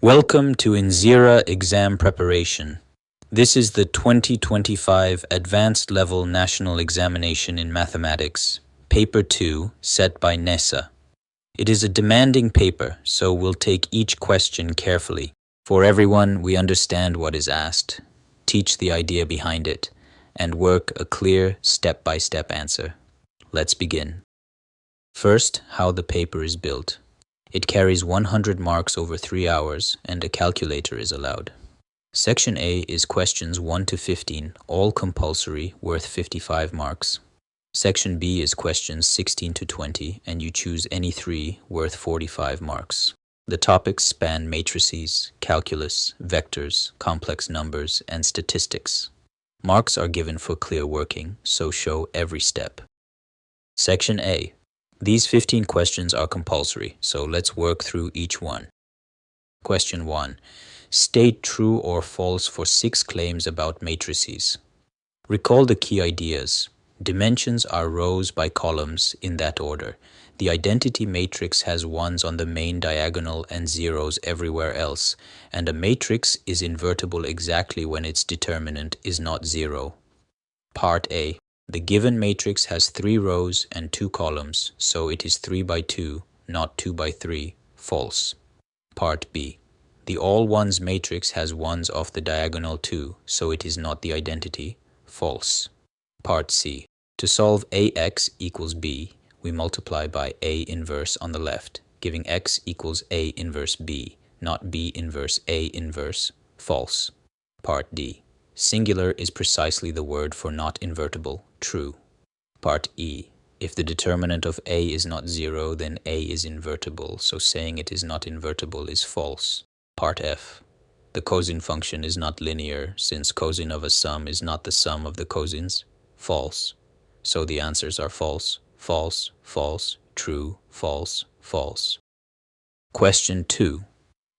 Welcome to Inzira Exam Preparation. This is the 2025 Advanced Level National Examination in Mathematics, Paper 2, set by NESA. It is a demanding paper, so we'll take each question carefully. For everyone, we understand what is asked, teach the idea behind it, and work a clear step-by-step answer. Let's begin. First, how the paper is built. It carries 100 marks over 3 hours, and a calculator is allowed. Section A is questions 1 to 15, all compulsory, worth 55 marks. Section B is questions 16 to 20, and you choose any 3, worth 45 marks. The topics span matrices, calculus, vectors, complex numbers, and statistics. Marks are given for clear working, so show every step. Section A. These 15 questions are compulsory, so let's work through each one. Question 1. State true or false for 6 claims about matrices. Recall the key ideas. Dimensions are rows by columns in that order. The identity matrix has 1s on the main diagonal and 0s everywhere else, and a matrix is invertible exactly when its determinant is not 0. Part A. The given matrix has 3 rows and 2 columns, so it is 3 by 2, not 2 by 3, false. Part B. The all ones matrix has 1s off the diagonal too, so it is not the identity, false. Part C. To solve AX equals B, we multiply by A inverse on the left, giving X equals A inverse B, not B inverse A inverse, false. Part D. Singular is precisely the word for not invertible, true. Part E. If the determinant of A is not 0, then A is invertible, so saying it is not invertible is false. Part F. The cosine function is not linear, since cosine of a sum is not the sum of the cosines, false. So the answers are false, false, false, true, false, false. Question 2.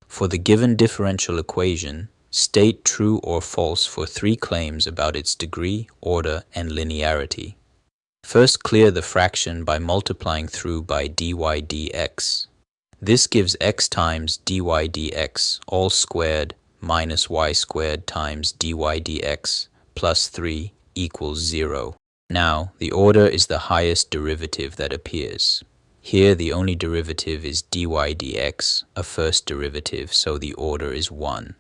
For the given differential equation, state true or false for 3 claims about its degree, order, and linearity. First, clear the fraction by multiplying through by dy dx. This gives x times dy dx, all squared, minus y squared times dy dx, plus 3 equals 0. Now, the order is the highest derivative that appears. Here, the only derivative is dy dx, a first derivative, so the order is 1.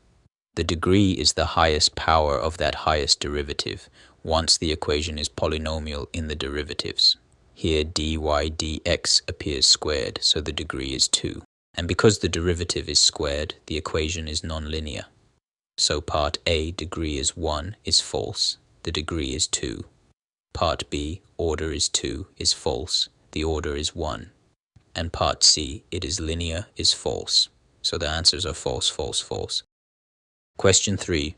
The degree is the highest power of that highest derivative, once the equation is polynomial in the derivatives. Here dy dx appears squared, so the degree is 2. And because the derivative is squared, the equation is nonlinear. So part A, degree is 1, is false, the degree is 2. Part B, order is 2, is false, the order is 1. And part C, it is linear, is false. So the answers are false, false, false. Question 3.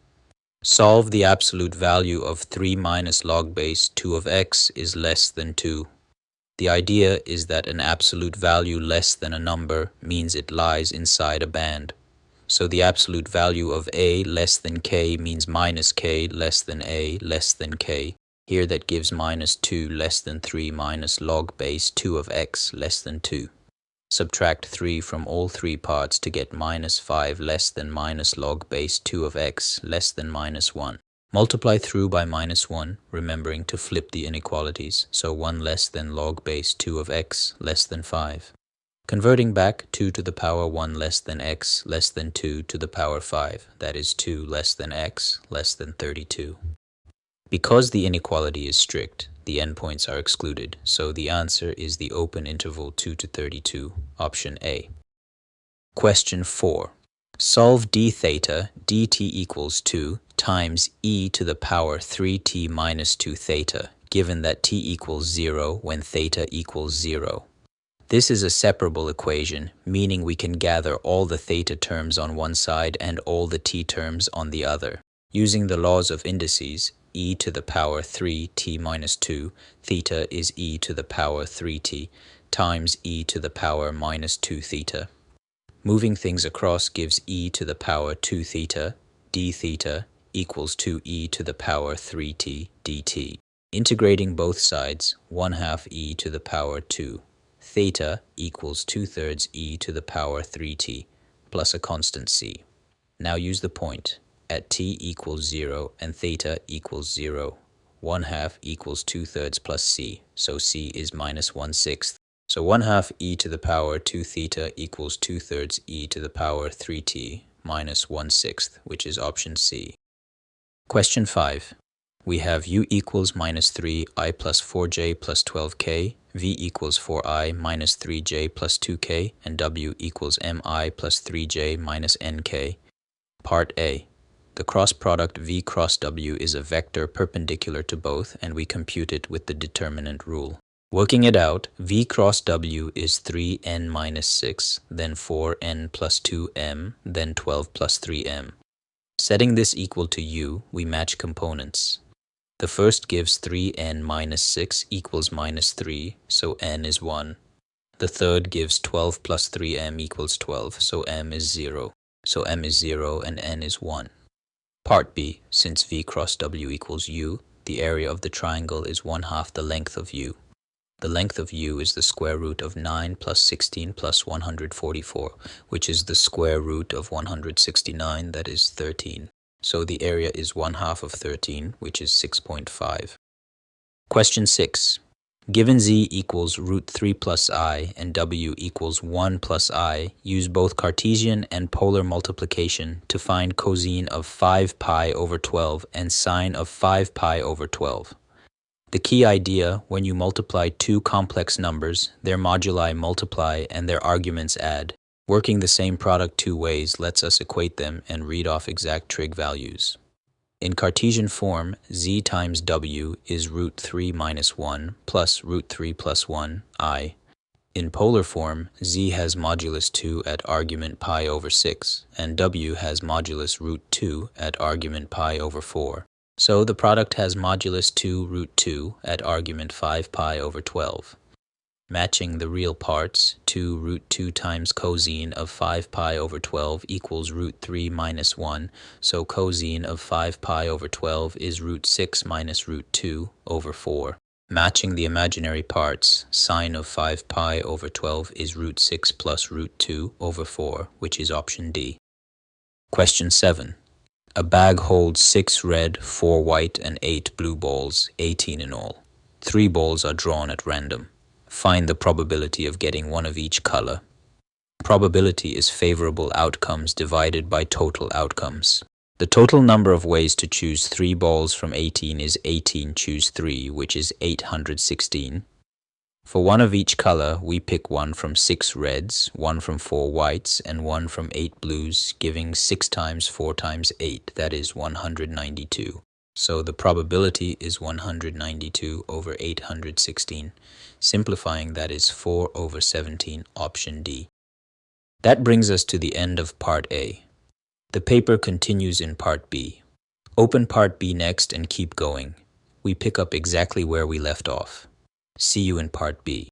Solve the absolute value of 3 minus log base 2 of x is less than 2. The idea is that an absolute value less than a number means it lies inside a band. So the absolute value of a less than k means minus k less than a less than k. Here that gives minus 2 less than 3 minus log base 2 of x less than 2. Subtract 3 from all 3 parts to get minus 5 less than minus log base 2 of x less than minus 1. Multiply through by minus 1, remembering to flip the inequalities, so 1 less than log base 2 of x less than 5. Converting back, 2 to the power 1 less than x less than 2 to the power 5, that is 2 less than x less than 32. Because the inequality is strict, the endpoints are excluded, so the answer is the open interval 2 to 32, option A. Question 4. Solve d theta dt equals 2 times e to the power 3t minus 2 theta, given that t equals 0 when theta equals 0. This is a separable equation, meaning we can gather all the theta terms on one side and all the t terms on the other. Using the laws of indices, e to the power 3t minus 2, theta is e to the power 3t, times e to the power minus 2 theta. Moving things across gives e to the power 2 theta, d theta, equals 2e to the power 3t dt. Integrating both sides, 1/2 e to the power 2. Theta equals 2/3 e to the power 3t, plus a constant c. Now use the point. At t equals 0 and theta equals 0, 1/2 equals 2/3 plus c, so c is minus 1/6. So 1/2 e to the power 2 theta equals 2/3 e to the power 3t minus 1/6, which is option C. Question 5. We have u equals minus 3i plus 4j plus 12k, v equals 4i minus 3j plus 2k, and w equals mi plus 3j minus nk. Part A. The cross product v cross w is a vector perpendicular to both, and we compute it with the determinant rule. Working it out, v cross w is 3n minus 6, then 4n plus 2m, then 12 plus 3m. Setting this equal to u, we match components. The first gives 3n minus 6 equals minus 3, so n is 1. The third gives 12 plus 3m equals 12, so m is 0. So m is 0 and n is 1. Part B. Since v cross w equals u, the area of the triangle is 1/2 the length of u. The length of u is the square root of 9 plus 16 plus 144, which is the square root of 169, that is 13. So the area is 1/2 of 13, which is 6.5. Question 6. Given z equals root 3 plus I and w equals 1 plus I, use both Cartesian and polar multiplication to find cosine of 5 pi over 12 and sine of 5 pi over 12. The key idea, when you multiply two complex numbers, their moduli multiply and their arguments add. Working the same product two ways lets us equate them and read off exact trig values. In Cartesian form, z times w is root 3 minus 1 plus root 3 plus 1, I. In polar form, z has modulus 2 at argument pi over 6, and w has modulus root 2 at argument pi over 4. So the product has modulus 2 root 2 at argument 5 pi over 12. Matching the real parts, 2 root 2 times cosine of 5 pi over 12 equals root 3 minus 1, so cosine of 5 pi over 12 is root 6 minus root 2 over 4. Matching the imaginary parts, sine of 5 pi over 12 is root 6 plus root 2 over 4, which is option D. Question 7. A bag holds 6 red, 4 white, and 8 blue balls, 18 in all. 3 balls are drawn at random. Find the probability of getting one of each color. Probability is favorable outcomes divided by total outcomes. The total number of ways to choose 3 balls from 18 is 18 choose 3, which is 816. For one of each color, we pick one from 6 reds, one from 4 whites, and one from 8 blues, giving 6 times 4 times 8, that is 192. So the probability is 192 over 816. Simplifying, that is 4 over 17, option D. That brings us to the end of Part A. The paper continues in Part B. Open Part B next and keep going. We pick up exactly where we left off. See you in Part B.